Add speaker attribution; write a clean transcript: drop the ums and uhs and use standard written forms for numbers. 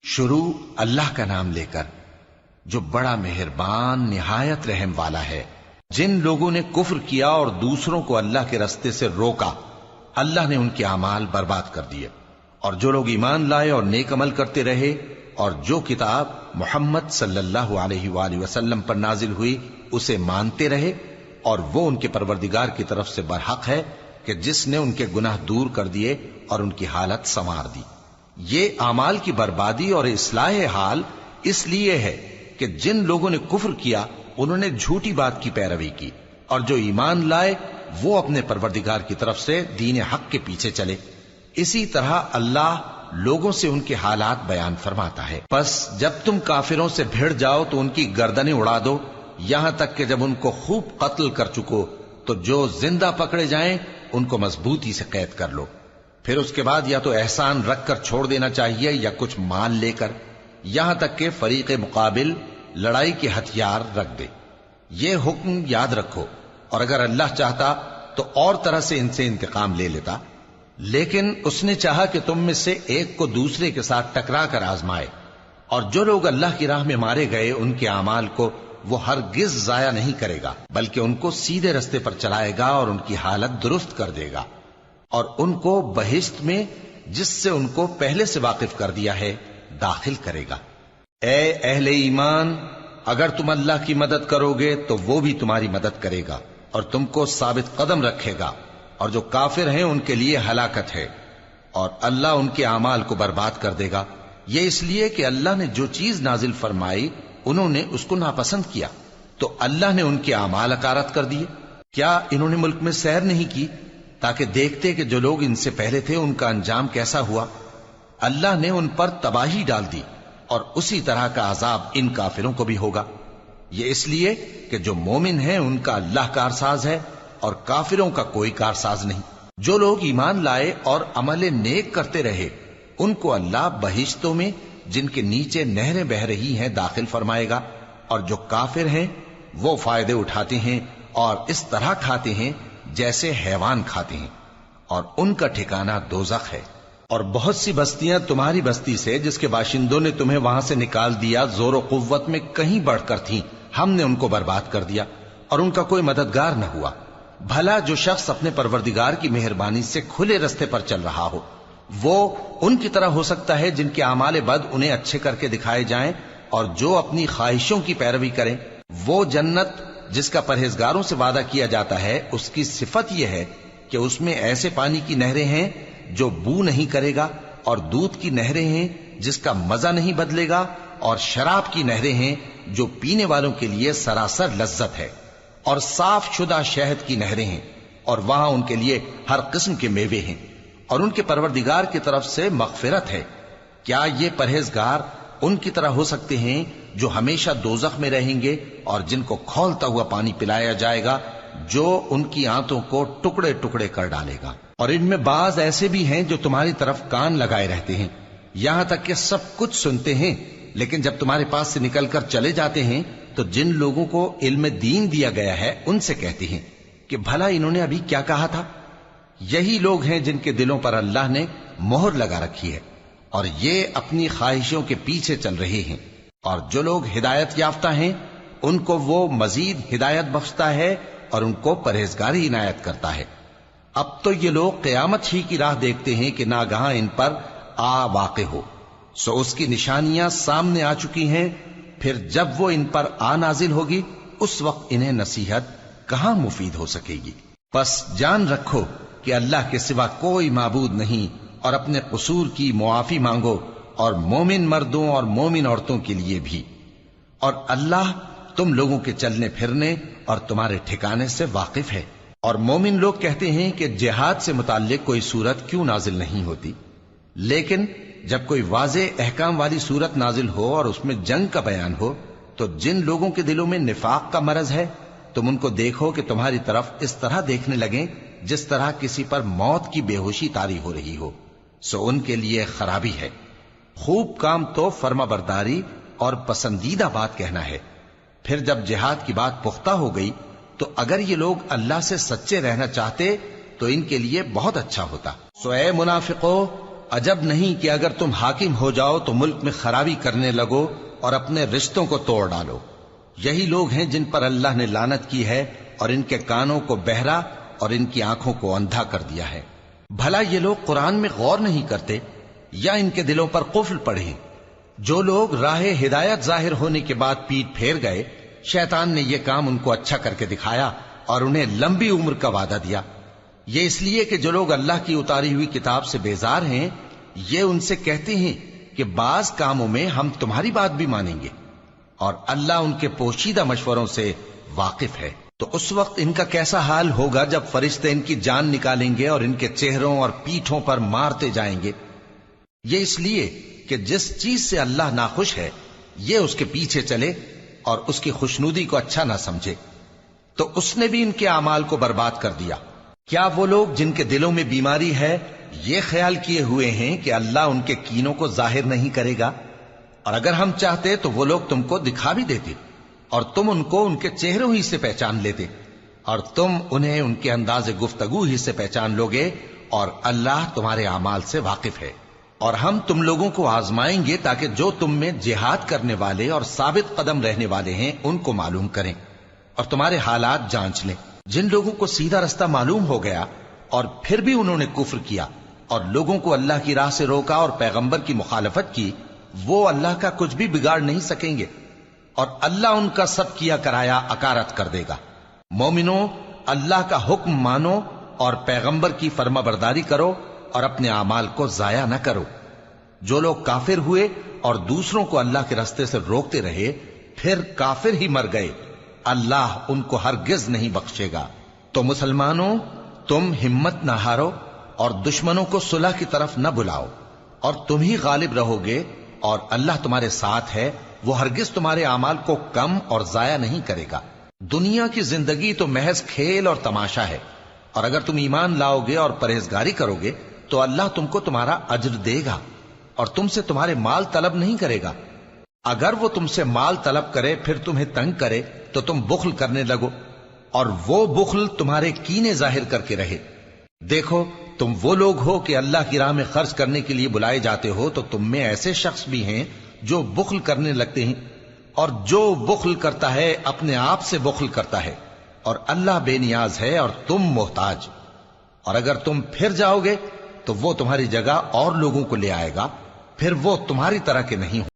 Speaker 1: شروع اللہ کا نام لے کر جو بڑا مہربان نہایت رحم والا ہے۔ جن لوگوں نے کفر کیا اور دوسروں کو اللہ کے رستے سے روکا، اللہ نے ان کے اعمال برباد کر دیے، اور جو لوگ ایمان لائے اور نیک عمل کرتے رہے اور جو کتاب محمد صلی اللہ علیہ وآلہ وسلم پر نازل ہوئی اسے مانتے رہے، اور وہ ان کے پروردگار کی طرف سے برحق ہے کہ جس نے ان کے گناہ دور کر دیے اور ان کی حالت سنوار دی۔ یہ اعمال کی بربادی اور اصلاح حال اس لیے ہے کہ جن لوگوں نے کفر کیا انہوں نے جھوٹی بات کی پیروی کی، اور جو ایمان لائے وہ اپنے پروردگار کی طرف سے دین حق کے پیچھے چلے۔ اسی طرح اللہ لوگوں سے ان کے حالات بیان فرماتا ہے۔ پس جب تم کافروں سے بھیڑ جاؤ تو ان کی گردنیں اڑا دو، یہاں تک کہ جب ان کو خوب قتل کر چکو تو جو زندہ پکڑے جائیں ان کو مضبوطی سے قید کر لو۔ پھر اس کے بعد یا تو احسان رکھ کر چھوڑ دینا چاہیے یا کچھ مال لے کر، یہاں تک کہ فریق مقابل لڑائی کے ہتھیار رکھ دے۔ یہ حکم یاد رکھو، اور اگر اللہ چاہتا تو اور طرح سے ان سے انتقام لے لیتا، لیکن اس نے چاہا کہ تم میں سے ایک کو دوسرے کے ساتھ ٹکرا کر آزمائے۔ اور جو لوگ اللہ کی راہ میں مارے گئے ان کے اعمال کو وہ ہرگز ضائع نہیں کرے گا، بلکہ ان کو سیدھے رستے پر چلائے گا اور ان کی حالت درست کر دے گا، اور ان کو بہشت میں جس سے ان کو پہلے سے واقف کر دیا ہے داخل کرے گا۔ اے اہل ایمان، اگر تم اللہ کی مدد کرو گے تو وہ بھی تمہاری مدد کرے گا اور تم کو ثابت قدم رکھے گا، اور جو کافر ہیں ان کے لیے ہلاکت ہے، اور اللہ ان کے اعمال کو برباد کر دے گا۔ یہ اس لیے کہ اللہ نے جو چیز نازل فرمائی انہوں نے اس کو ناپسند کیا، تو اللہ نے ان کے اعمال اکارت کر دیے۔ کیا انہوں نے ملک میں سیر نہیں کی تاکہ دیکھتے کہ جو لوگ ان سے پہلے تھے ان کا انجام کیسا ہوا؟ اللہ نے ان پر تباہی ڈال دی، اور اسی طرح کا عذاب ان کافروں کو بھی ہوگا۔ یہ اس لیے کہ جو مومن ہیں ان کا اللہ کارساز ہے اور کافروں کا کوئی کارساز نہیں۔ جو لوگ ایمان لائے اور عمل نیک کرتے رہے ان کو اللہ بہشتوں میں جن کے نیچے نہریں بہ رہی ہیں داخل فرمائے گا، اور جو کافر ہیں وہ فائدے اٹھاتے ہیں اور اس طرح کھاتے ہیں جیسے حیوان کھاتے ہیں، اور ان کا ٹھکانہ دوزخ ہے۔ اور بہت سی بستیاں تمہاری بستی سے جس کے باشندوں نے تمہیں وہاں سے نکال دیا زور و قوت میں کہیں بڑھ کر تھیں، ہم نے ان کو برباد کر دیا اور ان کا کوئی مددگار نہ ہوا۔ بھلا جو شخص اپنے پروردگار کی مہربانی سے کھلے رستے پر چل رہا ہو وہ ان کی طرح ہو سکتا ہے جن کے اعمال بد انہیں اچھے کر کے دکھائے جائیں، اور جو اپنی خواہشوں کی پیروی کریں۔ وہ جنت جس کا پرہیزگاروں سے وعدہ کیا جاتا ہے اس کی صفت یہ ہے کہ اس میں ایسے پانی کی نہریں ہیں جو بو نہیں کرے گا، اور دودھ کی نہریں ہیں جس کا مزہ نہیں بدلے گا، اور شراب کی نہریں ہیں جو پینے والوں کے لیے سراسر لذت ہے، اور صاف شدہ شہد کی نہریں ہیں، اور وہاں ان کے لیے ہر قسم کے میوے ہیں، اور ان کے پروردگار کی طرف سے مغفرت ہے۔ کیا یہ پرہیزگار ان کی طرح ہو سکتے ہیں جو ہمیشہ دوزخ میں رہیں گے اور جن کو کھولتا ہوا پانی پلایا جائے گا جو ان کی آنتوں کو ٹکڑے ٹکڑے کر ڈالے گا؟ اور ان میں بعض ایسے بھی ہیں جو تمہاری طرف کان لگائے رہتے ہیں، یہاں تک کہ سب کچھ سنتے ہیں، لیکن جب تمہارے پاس سے نکل کر چلے جاتے ہیں تو جن لوگوں کو علم دین دیا گیا ہے ان سے کہتے ہیں کہ بھلا انہوں نے ابھی کیا کہا تھا؟ یہی لوگ ہیں جن کے دلوں پر اللہ نے مہر لگا رکھی ہے، اور یہ اپنی خواہشوں کے پیچھے چل رہے ہیں۔ اور جو لوگ ہدایت یافتہ ہیں ان کو وہ مزید ہدایت بخشتا ہے اور ان کو پرہیزگاری عنایت کرتا ہے۔ اب تو یہ لوگ قیامت ہی کی راہ دیکھتے ہیں کہ ناگہاں ان پر آ واقع ہو، سو اس کی نشانیاں سامنے آ چکی ہیں، پھر جب وہ ان پر آ نازل ہوگی اس وقت انہیں نصیحت کہاں مفید ہو سکے گی۔ پس جان رکھو کہ اللہ کے سوا کوئی معبود نہیں، اور اپنے قصور کی معافی مانگو، اور مومن مردوں اور مومن عورتوں کے لیے بھی۔ اور اللہ تم لوگوں کے چلنے پھرنے اور تمہارے ٹھکانے سے واقف ہے۔ اور مومن لوگ کہتے ہیں کہ جہاد سے متعلق کوئی سورت کیوں نازل نہیں ہوتی، لیکن جب کوئی واضح احکام والی سورت نازل ہو اور اس میں جنگ کا بیان ہو تو جن لوگوں کے دلوں میں نفاق کا مرض ہے تم ان کو دیکھو کہ تمہاری طرف اس طرح دیکھنے لگیں جس طرح کسی پر موت کی بے ہوشی طاری ہو رہی ہو، سو ان کے لیے خرابی ہے۔ خوب کام تو فرما برداری اور پسندیدہ بات کہنا ہے۔ پھر جب جہاد کی بات پختہ ہو گئی تو اگر یہ لوگ اللہ سے سچے رہنا چاہتے تو ان کے لیے بہت اچھا ہوتا۔ سو اے منافقو، عجب نہیں کہ اگر تم حاکم ہو جاؤ تو ملک میں خرابی کرنے لگو اور اپنے رشتوں کو توڑ ڈالو۔ یہی لوگ ہیں جن پر اللہ نے لعنت کی ہے اور ان کے کانوں کو بہرا اور ان کی آنکھوں کو اندھا کر دیا ہے۔ بھلا یہ لوگ قرآن میں غور نہیں کرتے یا ان کے دلوں پر قفل پڑے؟ جو لوگ راہ ہدایت ظاہر ہونے کے بعد پیٹ پھیر گئے، شیطان نے یہ کام ان کو اچھا کر کے دکھایا اور انہیں لمبی عمر کا وعدہ دیا۔ یہ اس لیے کہ جو لوگ اللہ کی اتاری ہوئی کتاب سے بیزار ہیں، یہ ان سے کہتے ہیں کہ بعض کاموں میں ہم تمہاری بات بھی مانیں گے، اور اللہ ان کے پوشیدہ مشوروں سے واقف ہے۔ تو اس وقت ان کا کیسا حال ہوگا جب فرشتے ان کی جان نکالیں گے اور ان کے چہروں اور پیٹھوں پر مارتے جائیں گے۔ یہ اس لیے کہ جس چیز سے اللہ ناخوش ہے یہ اس کے پیچھے چلے اور اس کی خوشنودی کو اچھا نہ سمجھے، تو اس نے بھی ان کے اعمال کو برباد کر دیا۔ کیا وہ لوگ جن کے دلوں میں بیماری ہے یہ خیال کیے ہوئے ہیں کہ اللہ ان کے کینوں کو ظاہر نہیں کرے گا؟ اور اگر ہم چاہتے تو وہ لوگ تم کو دکھا بھی دیتے اور تم ان کو ان کے چہروں ہی سے پہچان لیتے، اور تم انہیں ان کے انداز گفتگو ہی سے پہچان لوگے، اور اللہ تمہارے اعمال سے واقف ہے۔ اور ہم تم لوگوں کو آزمائیں گے تاکہ جو تم میں جہاد کرنے والے اور ثابت قدم رہنے والے ہیں ان کو معلوم کریں اور تمہارے حالات جانچ لیں۔ جن لوگوں کو سیدھا رستہ معلوم ہو گیا اور پھر بھی انہوں نے کفر کیا اور لوگوں کو اللہ کی راہ سے روکا اور پیغمبر کی مخالفت کی، وہ اللہ کا کچھ بھی بگاڑ نہیں سکیں گے، اور اللہ ان کا سب کیا کرایا اکارت کر دے گا۔ مومنوں، اللہ کا حکم مانو اور پیغمبر کی فرما برداری کرو اور اپنے اعمال کو ضائع نہ کرو۔ جو لوگ کافر ہوئے اور دوسروں کو اللہ کے راستے سے روکتے رہے پھر کافر ہی مر گئے، اللہ ان کو ہرگز نہیں بخشے گا۔ تو مسلمانوں، تم ہمت نہ ہارو اور دشمنوں کو صلح کی طرف نہ بلاؤ، اور تم ہی غالب رہو گے، اور اللہ تمہارے ساتھ ہے، وہ ہرگز تمہارے اعمال کو کم اور ضائع نہیں کرے گا۔ دنیا کی زندگی تو محض کھیل اور تماشا ہے، اور اگر تم ایمان لاؤ گے اور پرہیزگاری کرو گے تو اللہ تم کو تمہارا اجر دے گا اور تم سے تمہارے مال طلب نہیں کرے گا۔ اگر وہ تم سے مال طلب کرے پھر تمہیں تنگ کرے تو تم بخل کرنے لگو، اور وہ بخل تمہارے کینے ظاہر کر کے رہے۔ دیکھو، تم وہ لوگ ہو کہ اللہ کی راہ میں خرچ کرنے کے لیے بلائے جاتے ہو، تو تم میں ایسے شخص بھی ہیں جو بخل کرنے لگتے ہیں، اور جو بخل کرتا ہے اپنے آپ سے بخل کرتا ہے، اور اللہ بے نیاز ہے اور تم محتاج۔ اور اگر تم پھر جاؤ گے تو وہ تمہاری جگہ اور لوگوں کو لے آئے گا، پھر وہ تمہاری طرح کے نہیں ہوں۔